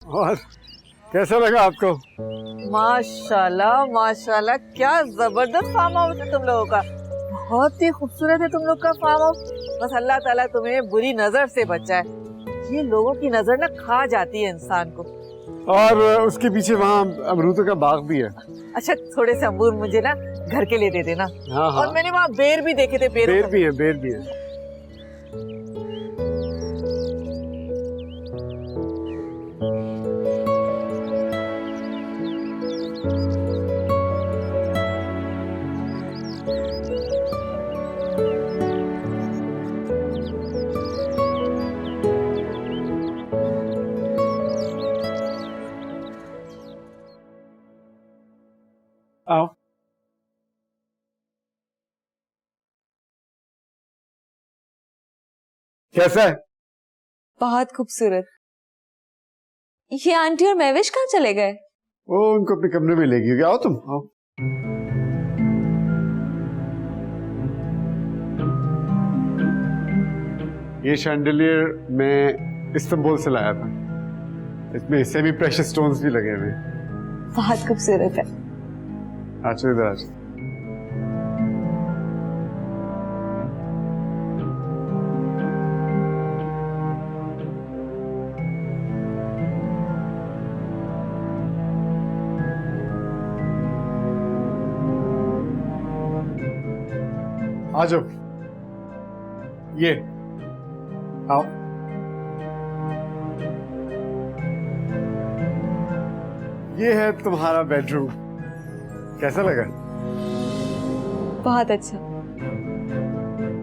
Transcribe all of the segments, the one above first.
और कैसा लगा आपको? माशाल्लाह माशाल्लाह, क्या जबरदस्त फार्म हाउस है तुम लोगों का। बहुत ही खूबसूरत है तुम लोग का फार्म हाउस। बस अल्लाह ताला तुम्हें बुरी नजर से बचाए। ये लोगों की नजर ना खा जाती है इंसान को। और उसके पीछे वहाँ अमरूदों का बाग भी है। अच्छा, थोड़े से अंगूर मुझे ना घर के लिए दे देना। हाँ हाँ, और मैंने वहाँ बेर भी देखे थे। बेर भी है, बेर भी है। आओ। कैसा है? बहुत खूबसूरत। ये आंटी और महविश कहाँ चले गए? वो उनको अपने कमरे में ले गई। आओ तुम, आओ। ये शैंडलियर मैं इस्तांबुल से लाया था। इसमें सेमी प्रेशियस स्टोन्स भी लगे हुए हैं। बहुत खूबसूरत है। अच्छा, इधर आज आ जाओ। ये आओ। ये है तुम्हारा बेडरूम। कैसा लगा? बहुत अच्छा।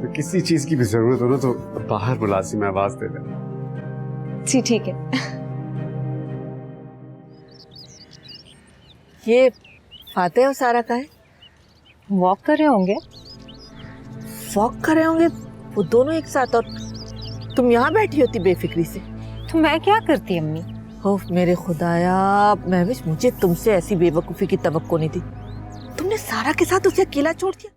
तो किसी चीज की भी जरूरत हो ना तो बाहर बुलासी में आवाज दे देना। जी ठीक है। ये फातेह और सारा का है। वॉक कर रहे होंगे। वॉक कर रहे होंगे वो दोनों एक साथ, और तुम यहाँ बैठी होती बेफिक्री से। तो मैं क्या करती अम्मी? ओह मेरे खुदाया, महविश मुझे तुमसे ऐसी बेवकूफी की तवक्को नहीं थी। तुमने सारा के साथ उसे अकेला छोड़ दिया।